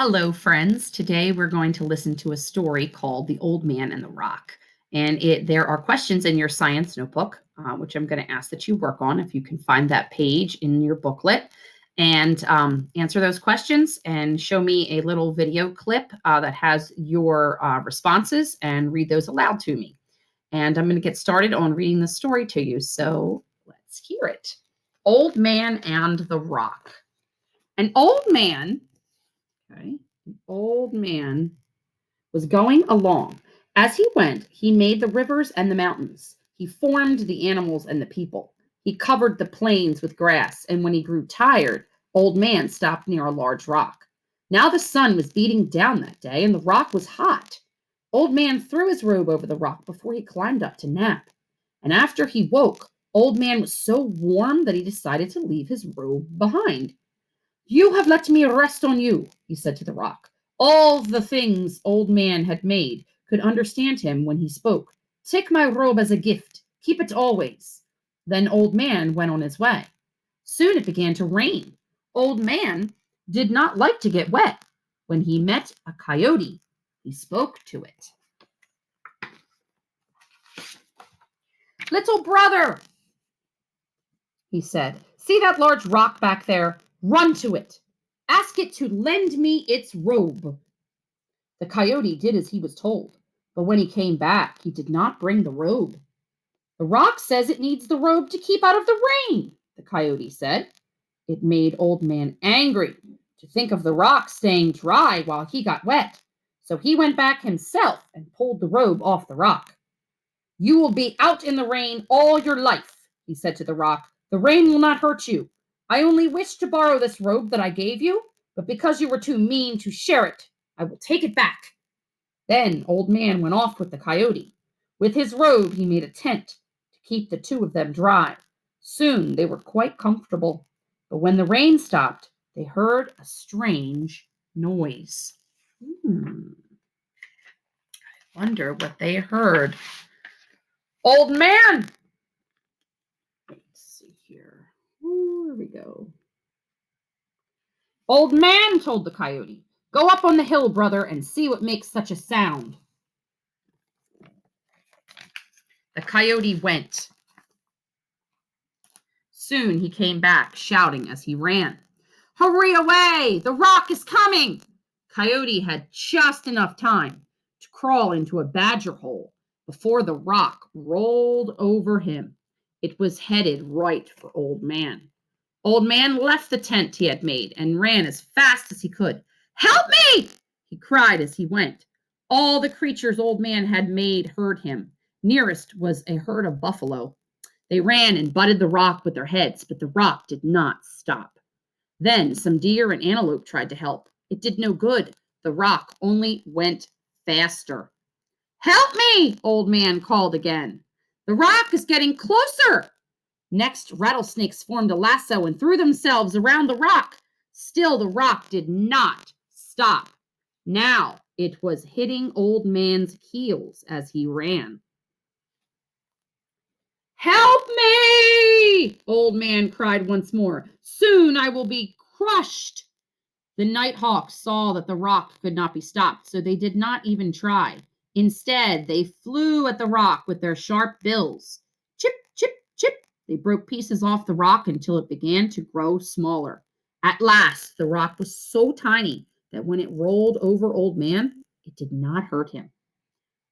Hello, friends. Today we're going to listen to a story called The Old Man and the Rock. And there are questions in your science notebook, which I'm going to ask that you work on if you can find that page in your booklet and answer those questions and show me a little video clip that has your responses and read those aloud to me. And I'm going to get started on reading the story to you. So let's hear it. Old Man and the Rock. An old man. Okay. An old man was going along. As he went, he made the rivers and the mountains. He formed the animals and the people. He covered the plains with grass, and when he grew tired, Old Man stopped near a large rock. Now the sun was beating down that day, and the rock was hot. Old Man threw his robe over the rock before he climbed up to nap. And after he woke, Old Man was so warm that he decided to leave his robe behind. "You have let me rest on you," he said to the rock. All the things Old Man had made could understand him when he spoke. "Take my robe as a gift. Keep it always." Then Old Man went on his way. Soon it began to rain. Old Man did not like to get wet. When he met a coyote, he spoke to it. "Little brother," he said, "see that large rock back there? Run to it. Ask it to lend me its robe." The coyote did as he was told, but when he came back, he did not bring the robe. "The rock says it needs the robe to keep out of the rain," the coyote said. It made Old Man angry to think of the rock staying dry while he got wet, so he went back himself and pulled the robe off the rock. "You will be out in the rain all your life," he said to the rock. "The rain will not hurt you. I only wished to borrow this robe that I gave you, but because you were too mean to share it, I will take it back." Then Old Man went off with the coyote. With his robe, he made a tent to keep the two of them dry. Soon they were quite comfortable, but when the rain stopped, they heard a strange noise. Wonder what they heard. "Old Man!" Let's see here. Here we go. "Old Man," told the coyote, "go up on the hill, brother, and see what makes such a sound." The coyote went. Soon he came back, shouting as he ran. "Hurry away! The rock is coming!" Coyote had just enough time to crawl into a badger hole before the rock rolled over him. It was headed right for Old Man. Old Man left the tent he had made and ran as fast as he could. "Help me!" he cried as he went. All the creatures Old Man had made heard him. Nearest was a herd of buffalo. They ran and butted the rock with their heads, but the rock did not stop. Then some deer and antelope tried to help. It did no good. The rock only went faster. "Help me!" Old Man called again. "The rock is getting closer." Next, rattlesnakes formed a lasso and threw themselves around the rock. Still, the rock did not stop. Now it was hitting Old Man's heels as he ran. "Help me!" Old Man cried once more. "Soon I will be crushed." The nighthawks saw that the rock could not be stopped, so they did not even try. Instead, they flew at the rock with their sharp bills. Chip, chip, chip. They broke pieces off the rock until it began to grow smaller. At last, the rock was so tiny that when it rolled over Old Man, it did not hurt him.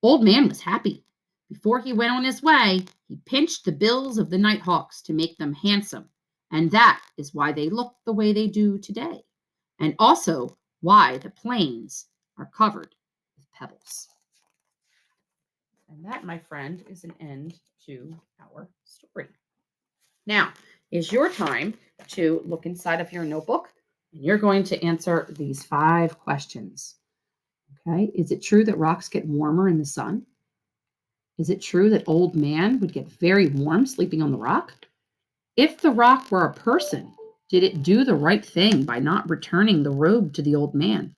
Old Man was happy. Before he went on his way, he pinched the bills of the nighthawks to make them handsome, and that is why they look the way they do today, and also why the plains are covered with pebbles. And that, my friend, is an end to our story. Now is your time to look inside of your notebook, and you're going to answer these 5 questions. Okay, is it true that rocks get warmer in the sun? Is it true that Old Man would get very warm sleeping on the rock? If the rock were a person, did it do the right thing by not returning the robe to the old man?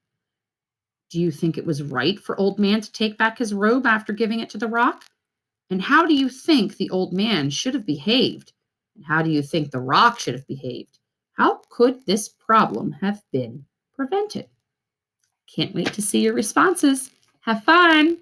Do you think it was right for Old Man to take back his robe after giving it to the rock? And how do you think the old man should have behaved? And how do you think the rock should have behaved? How could this problem have been prevented? Can't wait to see your responses. Have fun.